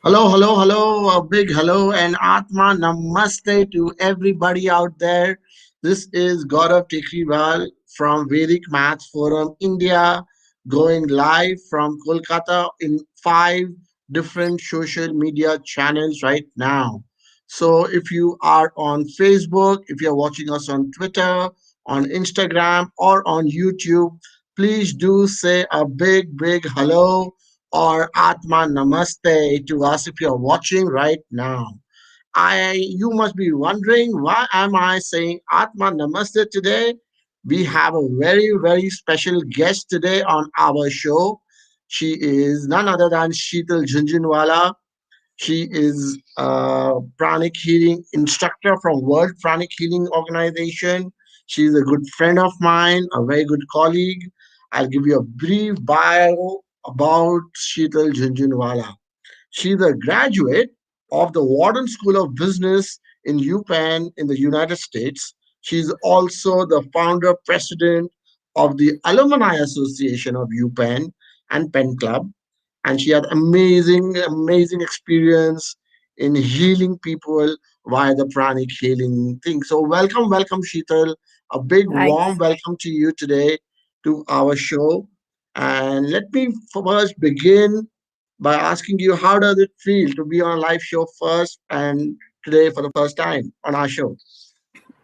Hello, hello, hello, a big hello and Atma Namaste to everybody out there. This is Gaurav Tekriwal from Vedic Maths Forum India, going live from Kolkata in 5 different social media channels right now. So if you are on Facebook, if you're watching us on Twitter, on Instagram, or on YouTube, please do say a big, big hello or Atma Namaste to us if you're watching right now. You must be wondering, why am I saying Atma Namaste today? We have a very, very special guest today on our show. She is none other than Sheetal Jhunjhunwala. She is a Pranic Healing instructor from World Pranic Healing Organization. She's a good friend of mine, a very good colleague. I'll give you a brief bio about Sheetal Jhunjhunwala. She's a graduate of the Wharton School of Business in UPenn in the United States. She's also the founder president of the Alumni Association of UPenn and Penn Club, and she had amazing experience in healing people via the pranic healing thing. So welcome Sheetal, a big warm Thanks. welcome to you today to our show. And let me first begin by asking you, how does it feel to be on a live show first and today for the first time on our show?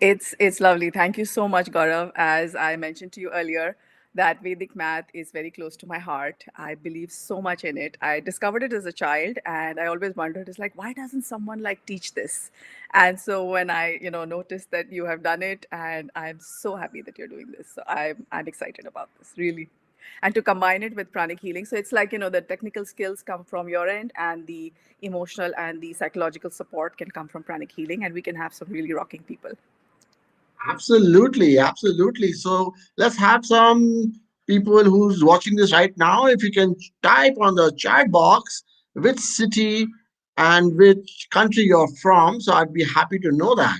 It's lovely. Thank you so much, Gaurav. As I mentioned to you earlier, that Vedic math is very close to my heart. I believe so much in it. I discovered it as a child, and I always wondered, it's like, why doesn't someone like teach this? And so when I, noticed that you have done it, and I'm so happy that you're doing this. So I'm excited about this, really. And to combine it with pranic healing, so it's like the technical skills come from your end, and the emotional and the psychological support can come from pranic healing, and we can have some really rocking people. Absolutely. So let's have some people who's watching this right now. If you can type on the chat box which city and which country you're from, so I'd be happy to know that.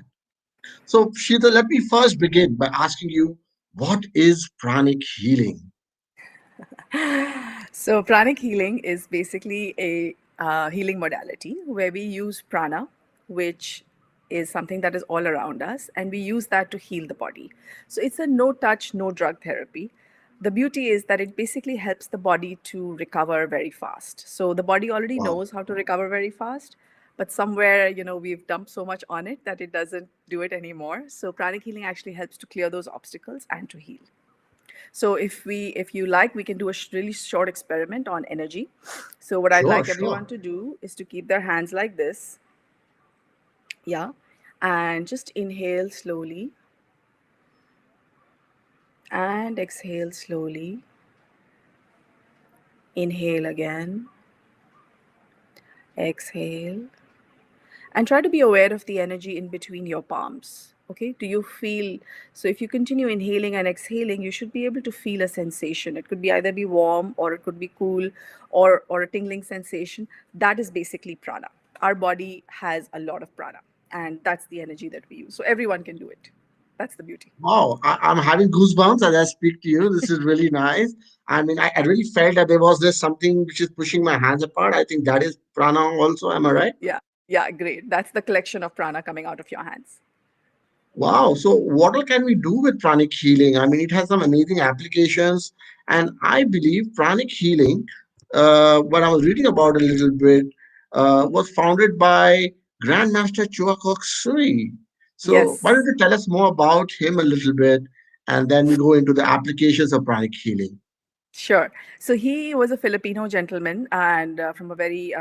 So Shita, let me first begin by asking you, what is pranic healing? So, pranic healing is basically a healing modality where we use prana, which is something that is all around us, and we use that to heal the body. So, it's a no touch, no drug therapy. The beauty is that it basically helps the body to recover very fast. So, the body already Wow. knows how to recover very fast, but somewhere, we've dumped so much on it that it doesn't do it anymore. So, pranic healing actually helps to clear those obstacles and to heal. So if you like, we can do a really short experiment on energy. So what I'd Sure, like sure. everyone to do is to keep their hands like this, yeah, and just inhale slowly and exhale slowly. Inhale again, exhale, and try to be aware of the energy in between your palms. Okay, do you feel? So if you continue inhaling and exhaling, you should be able to feel a sensation. It could be either be warm, or it could be cool, or a tingling sensation. That is basically prana. Our body has a lot of prana, and that's the energy that we use. So everyone can do it. That's the beauty. Wow, I'm having goosebumps as I speak to you. This is really nice. I mean, I really felt that there was this something which is pushing my hands apart. I think that is prana also. Am I right? Yeah. Yeah, great. That's the collection of prana coming out of your hands. Wow. So, what all can we do with pranic healing? I mean, it has some amazing applications. And I believe pranic healing, what I was reading about a little bit, was founded by Grandmaster Chuakok Sui. So, why don't Yes. you tell us more about him a little bit? And then we go into the applications of pranic healing. Sure. So he was a Filipino gentleman and from a very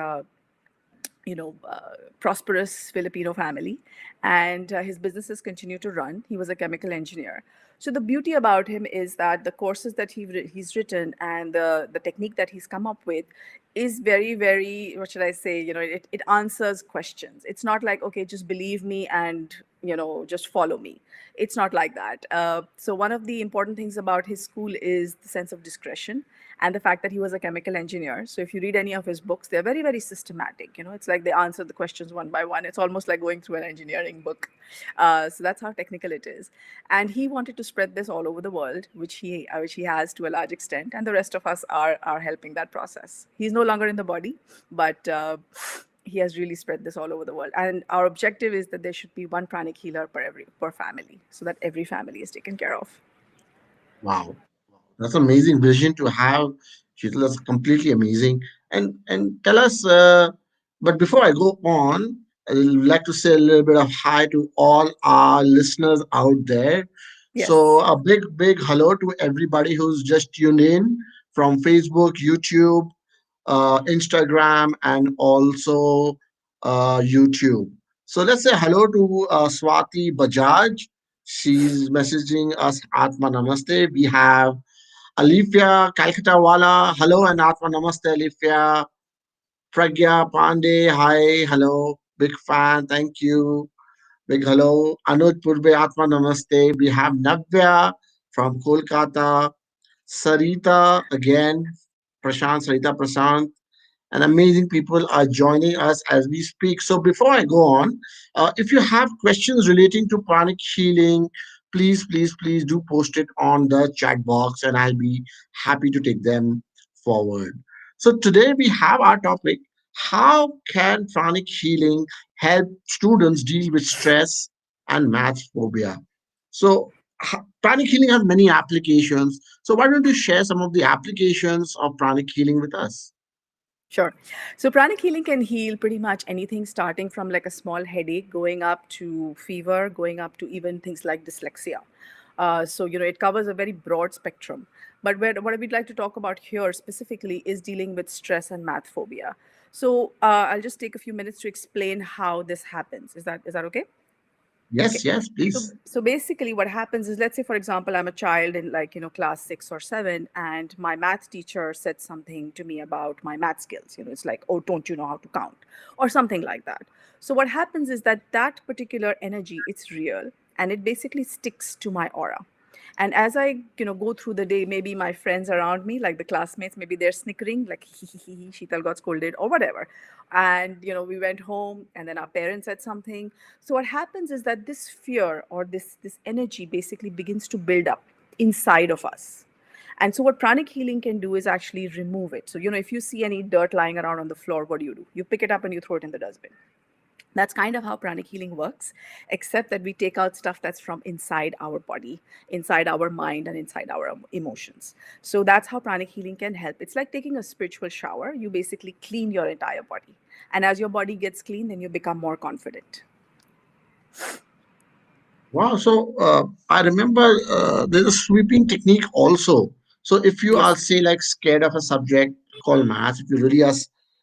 prosperous Filipino family, and his businesses continue to run. He was a chemical engineer. So the beauty about him is that the courses that he's written and the technique that he's come up with is very, very, what should I say, it answers questions. It's not like, okay, just believe me and just follow me. It's not like that. So one of the important things about his school is the sense of discretion and the fact that he was a chemical engineer. So if you read any of his books, they're very, very systematic. It's like they answer the questions one by one. It's almost like going through an engineering book. So that's how technical it is. And he wanted to spread this all over the world, which he has to a large extent, and the rest of us are helping that process. He's no longer in the body, but he has really spread this all over the world. And our objective is that there should be one pranic healer per family, so that every family is taken care of. Wow. That's an amazing vision to have. Sheetal, that's completely amazing. And tell us, but before I go on, I'd like to say a little bit of hi to all our listeners out there. So Yes. a big hello to everybody who's just tuned in from Facebook, YouTube, Instagram, and also YouTube. So let's say hello to Swati Bajaj. She's messaging us Atma Namaste. We have Alifia Calcutta Wala, hello and Atma Namaste Alifia. Pragya Pandey, hi, hello, big fan, thank you. Big hello. Anuj Purbe Atma Namaste. We have Navya from Kolkata. Sarita again, Sarita Prashant, and amazing people are joining us as we speak. So before I go on, if you have questions relating to pranic healing, please do post it on the chat box, and I'll be happy to take them forward. So today we have our topic: how can pranic healing help students deal with stress and math phobia? So pranic healing has many applications. So why don't you share some of the applications of pranic healing with us? Sure. So pranic healing can heal pretty much anything starting from like a small headache, going up to fever, going up to even things like dyslexia. So it covers a very broad spectrum. But what we'd like to talk about here specifically is dealing with stress and math phobia. So I'll just take a few minutes to explain how this happens. Is that okay? Okay. Yes, yes, So please. so basically what happens is, let's say for example I'm a child in like class 6 or 7, and my math teacher said something to me about my math skills. It's like, oh, don't you know how to count, or something like that. So what happens is that that particular energy, it's real, and it basically sticks to my aura. And as I go through the day, maybe my friends around me, like the classmates, maybe they're snickering like he Sheetal got scolded or whatever. And we went home, and then our parents said something. So what happens is that this fear or this energy basically begins to build up inside of us. And so what pranic healing can do is actually remove it. So if you see any dirt lying around on the floor, what do? You pick it up and you throw it in the dustbin. That's kind of how pranic healing works, except that we take out stuff that's from inside our body, inside our mind, and inside our emotions. So that's how pranic healing can help. It's like taking a spiritual shower. You basically clean your entire body. And as your body gets clean, then you become more confident. Wow. So I remember there's a sweeping technique also. So if you are, Yes. say, like scared of a subject called math, if you really are,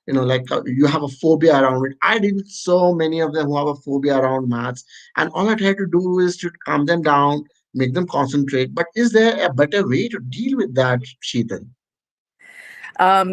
like you have a phobia around it. I deal with so many of them who have a phobia around maths, and all I try to do is to calm them down, make them concentrate. But is there a better way to deal with that, Sheetal?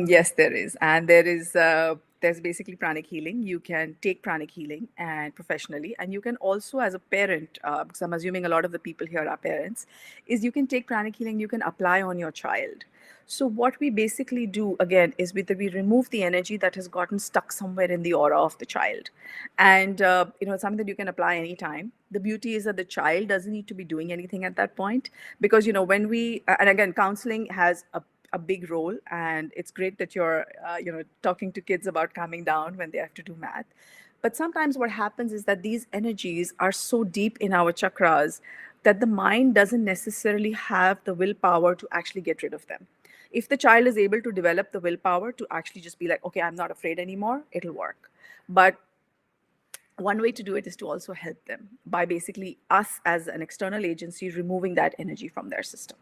Yes, there is, and there's basically pranic healing. You can take pranic healing and professionally, and you can also, as a parent, because I'm assuming a lot of the people here are parents, is you can take pranic healing. You can apply on your child. So what we basically do again is we remove the energy that has gotten stuck somewhere in the aura of the child, and it's something that you can apply anytime. The beauty is that the child doesn't need to be doing anything at that point, because when we and again, counseling has a big role, and it's great that you're talking to kids about calming down when they have to do math. But sometimes what happens is that these energies are so deep in our chakras that the mind doesn't necessarily have the willpower to actually get rid of them. If the child is able to develop the willpower to actually just be like, okay, I'm not afraid anymore, it'll work. But one way to do it is to also help them by basically us as an external agency removing that energy from their system.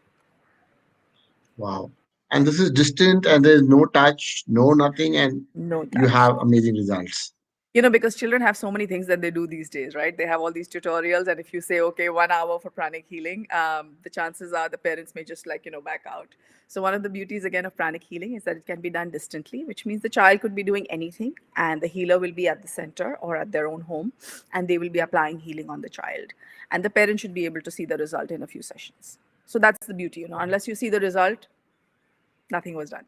Wow. And this is distant and there's no touch, no nothing, and No you touch. have amazing results. Because children have so many things that they do these days, right? They have all these tutorials, and if you say, okay, 1 hour for pranic healing, the chances are the parents may just like back out. So one of the beauties again of pranic healing is that it can be done distantly, which means the child could be doing anything and the healer will be at the center or at their own home, and they will be applying healing on the child, and the parent should be able to see the result in a few sessions. So that's the beauty, unless you see the result, nothing was done.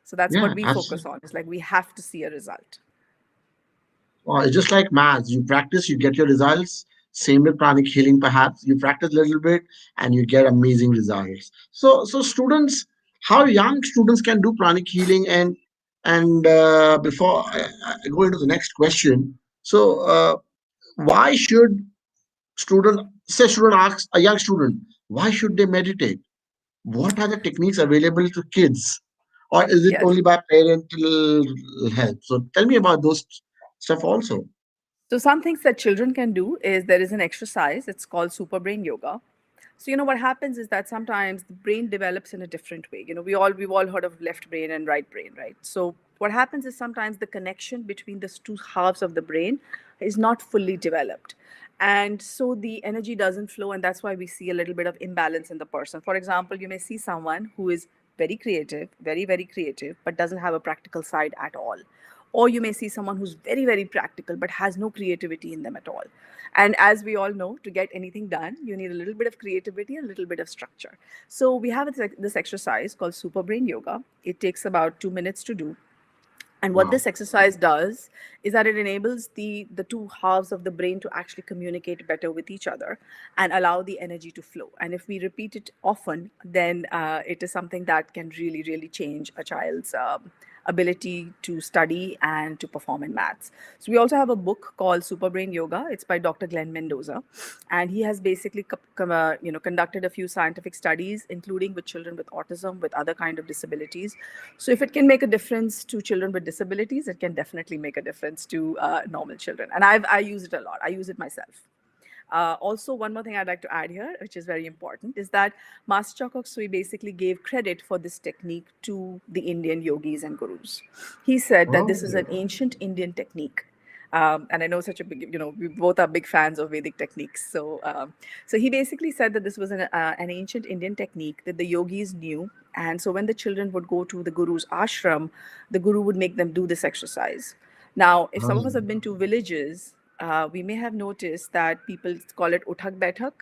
So that's what Yeah, we focus on. It's like we have to see a result. it's just like maths. You practice, you get your results. Same with pranic healing, perhaps. You practice a little bit and you get amazing results. So students, how young students can do pranic healing, and before I go into the next question, why should student asks a young student, why should they meditate? What are the techniques available to kids, or is it Yes. only by parental help? So tell me about those stuff also. So some things that children can do is there is an exercise. It's called super brain yoga. So what happens is that sometimes the brain develops in a different way. We've all heard of left brain and right brain, right? So what happens is sometimes the connection between the two halves of the brain is not fully developed. And so the energy doesn't flow, and that's why we see a little bit of imbalance in the person. For example, you may see someone who is very creative, very, very creative, but doesn't have a practical side at all. Or you may see someone who's very, very practical but has no creativity in them at all. And as we all know, to get anything done, you need a little bit of creativity and a little bit of structure. So we have this exercise called super brain yoga. It takes about 2 minutes to do, and what Wow. this exercise does is that it enables the two halves of the brain to actually communicate better with each other and allow the energy to flow. And if we repeat it often, then it is something that can really, really change a child's ability to study and to perform in maths. So we also have a book called Super Brain Yoga. It's by Dr. Glenn Mendoza, and he has basically conducted a few scientific studies, including with children with autism, with other kind of disabilities. So if it can make a difference to children with disabilities, it can definitely make a difference to normal children. And I use it a lot. I use it myself. Also, one more thing I'd like to add here, which is very important, is that Master Chakok Sui basically gave credit for this technique to the Indian yogis and gurus. He said that this is Oh, an ancient Indian technique. And I know such a big, we both are big fans of Vedic techniques. So he basically said that this was an ancient Indian technique that the yogis knew. And so when the children would go to the guru's ashram, the guru would make them do this exercise. Now, if some of us oh. have been to villages, we may have noticed that people call it uthak baithak.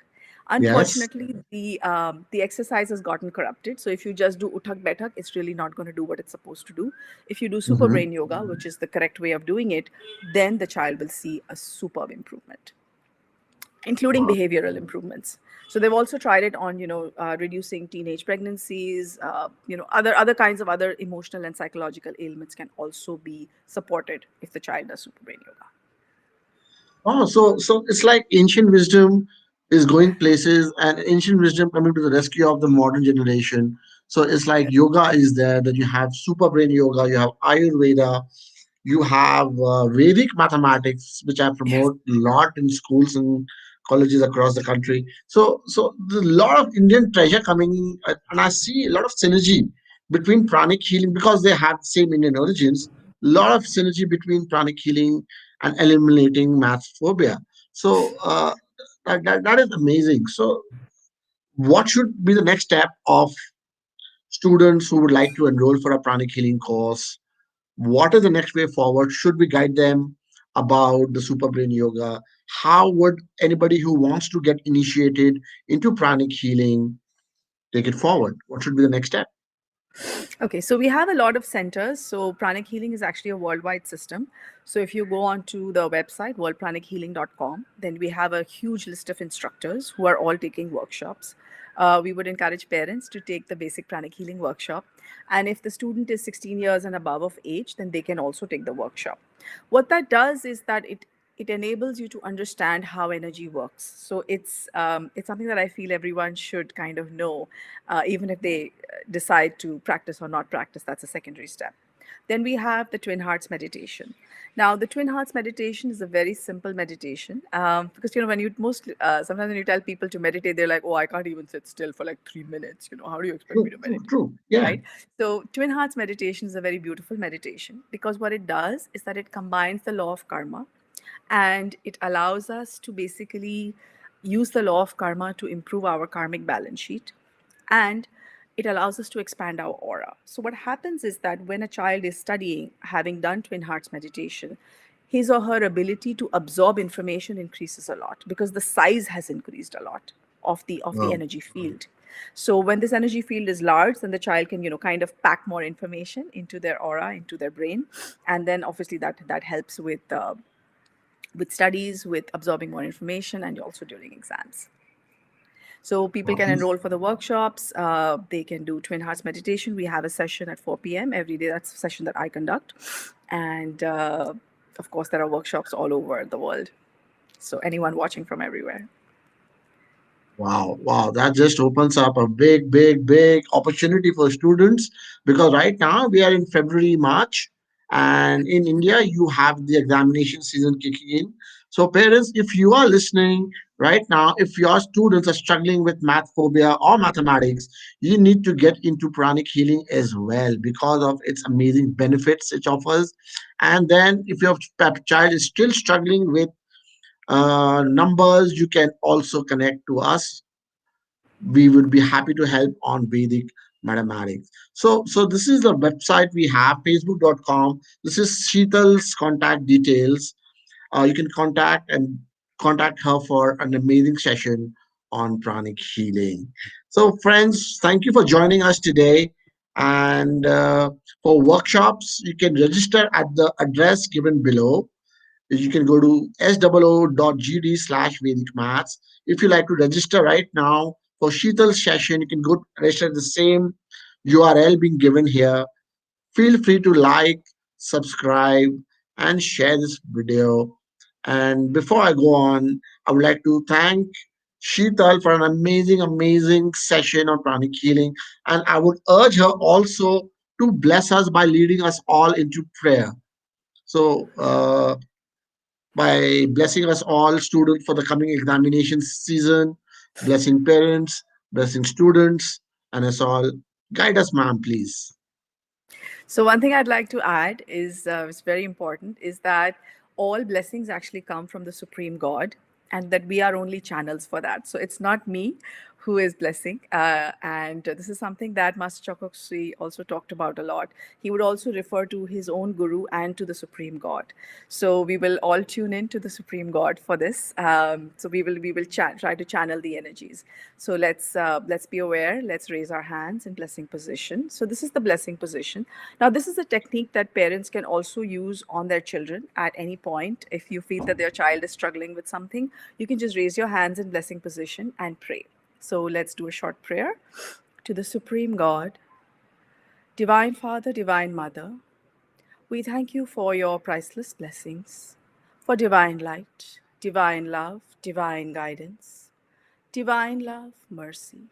Yes. Unfortunately, the exercise has gotten corrupted. So if you just do uthak baithak, it's really not going to do what it's supposed to do. If you do super Hmm. brain yoga, which is the correct way of doing it, then the child will see a superb improvement, including Wow. behavioral improvements. So they've also tried it on, reducing teenage pregnancies. Other kinds of other emotional and psychological ailments can also be supported if the child does super brain yoga. Oh, so it's like ancient wisdom is going places, and ancient wisdom coming to the rescue of the modern generation. So it's like yoga is there, that you have super brain yoga, you have Ayurveda, you have Vedic mathematics, which I Yes. promote a lot in schools and colleges across the country. So there's a lot of Indian treasure coming, and I see a lot of synergy between pranic healing because they have the same Indian origins. A lot of synergy between pranic healing and eliminating math phobia. So that is amazing. So what should be the next step of students who would like to enroll for a pranic healing course? What is the next way forward? Should we guide them about the super brain yoga? How would anybody who wants to get initiated into pranic healing take it forward? What should be the next step? Okay, so we have a lot of centers. So Pranic Healing is actually a worldwide system. So if you go onto the website worldpranichealing.com, then we have a huge list of instructors who are all taking workshops. we would encourage parents to take the basic pranic healing workshop. And if the student is 16 years and above of age, then they can also take the workshop. What that does is that it enables you to understand how energy works. So it's something that I feel everyone should kind of know, even if they decide to practice or not practice. That's a secondary step. Then we have the Twin Hearts meditation. Now, the Twin Hearts meditation is a very simple meditation, because when you sometimes when you tell people to meditate, they're like, "Oh, I can't even sit still for like 3 minutes. How do you expect me True, to true, meditate?" true. Yeah. Right? So, Twin Hearts meditation is a very beautiful meditation because what it does is that it combines the law of karma, and it allows us to basically use the law of karma to improve our karmic balance sheet, and it allows us to expand our aura. So what happens is that when a child is studying, having done Twin Hearts meditation, his or her ability to absorb information increases a lot because the size has increased a lot of the Wow. energy field. So when this energy field is large, then the child can kind of pack more information into their aura, into their brain, and then obviously that helps with studies, with absorbing more information, and also during exams. So people Wow. can enroll for the workshops. They can do Twin Hearts meditation. We have a session at 4 p.m. every day. That's a session that I conduct. And of course, there are workshops all over the world. So anyone watching from everywhere. Wow, wow, that just opens up a big, big, big opportunity for students because right now we are in February, March, and in India you have the examination season kicking in. So, parents, if you are listening right now, if your students are struggling with math phobia or mathematics, you need to get into pranic healing as well because of its amazing benefits it offers. And then, if your child is still struggling with numbers, you can also connect to us. We would be happy to help on Vedic mathematics. So this is the website we have, facebook.com. This is Sheetal's contact details. You can contact her for an amazing session on pranic healing. So friends, thank you for joining us today. And for workshops, you can register at the address given below. You can go to swoo.gd/Vedic Maths. If you like to register right now for Sheetal's session, you can go register at the same URL being given here. Feel free to like, subscribe, and share this video. And before I go on, I would like to thank Sheetal for an amazing, amazing session on pranic healing. And I would urge her also to bless us by leading us all into prayer. So, by blessing us all students for the coming examination season, blessing parents, blessing students, and us all. Guide us, ma'am, please. So one thing I'd like to add is it's very important is that all blessings actually come from the supreme God, and that we are only channels for that. So it's not me who is blessing, and this is something that Master Chokoksui also talked about a lot. He would also refer to his own guru and to the supreme God. So we will all tune in to the supreme God for this. So we will try to channel the energies. So let's be aware. Let's raise our hands in blessing position. So this is the blessing position. Now this is a technique that parents can also use on their children at any point. If you feel that their child is struggling with something, you can just raise your hands in blessing position and pray. So let's do a short prayer to the supreme God. Divine Father, Divine Mother, we thank you for your priceless blessings, for divine light, divine love, divine guidance, divine love, mercy,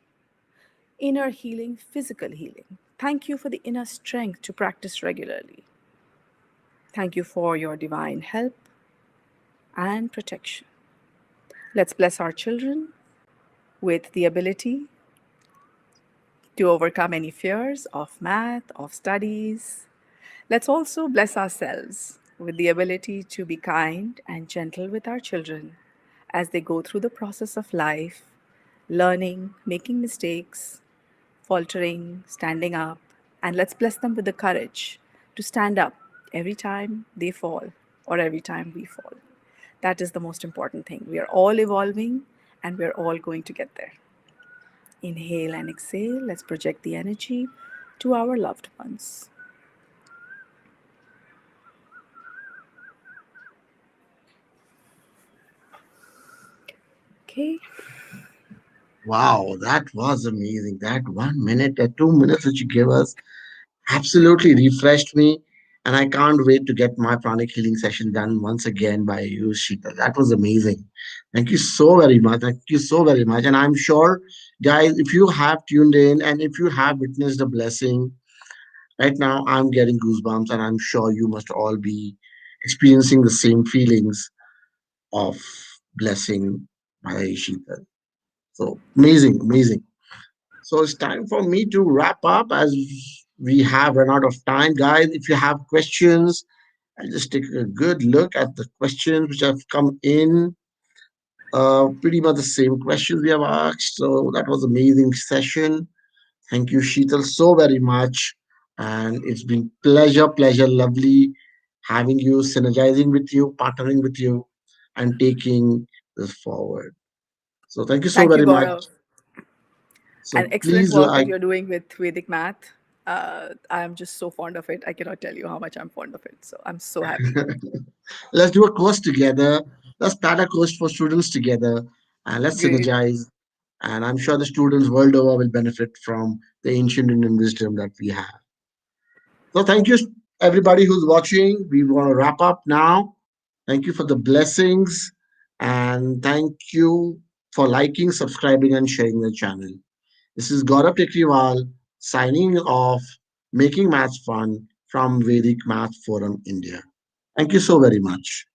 inner healing, physical healing. Thank you for the inner strength to practice regularly. Thank you for your divine help and protection. Let's bless our children with the ability to overcome any fears of math, of studies. Let's also bless ourselves with the ability to be kind and gentle with our children as they go through the process of life, learning, making mistakes, faltering, standing up. And let's bless them with the courage to stand up every time they fall or every time we fall. That is the most important thing. We are all evolving and we're all going to get there. Inhale and exhale. Let's project the energy to our loved ones. Okay. Wow, that was amazing. That 1 minute, that 2 minutes that you gave us absolutely refreshed me. And I can't wait to get my pranic healing session done once again by you, Sheetal. That was amazing. Thank you so very much. Thank you so very much. And I'm sure, guys, if you have tuned in and if you have witnessed a blessing, right now I'm getting goosebumps, and I'm sure you must all be experiencing the same feelings of blessing by Sheetal. So amazing, amazing. So it's time for me to wrap up as we have run out of time. Guys, if you have questions, I'll just take a good look at the questions which have come in. Pretty much the same questions we have asked. So that was amazing session. Thank you, Sheetal, so very much. And it's been pleasure, lovely having you, synergizing with you, partnering with you, and taking this forward. So thank you so Thank you, very much. Gaurav. And So excellent please, work that you're doing with Vedic math. I'm just so fond of it. I cannot tell you how much I'm fond of it. So I'm so happy. let's do a course together. Let's start a course for students together, and let's Great. synergize. And I'm sure the students world over will benefit from the ancient Indian wisdom that we have. So thank you, everybody who's watching. We want to wrap up now. Thank you for the blessings, and thank you for liking, subscribing, and sharing the channel. This is Gaurav Tekriwal signing off, making maths fun from Vedic Math Forum India. Thank you so very much.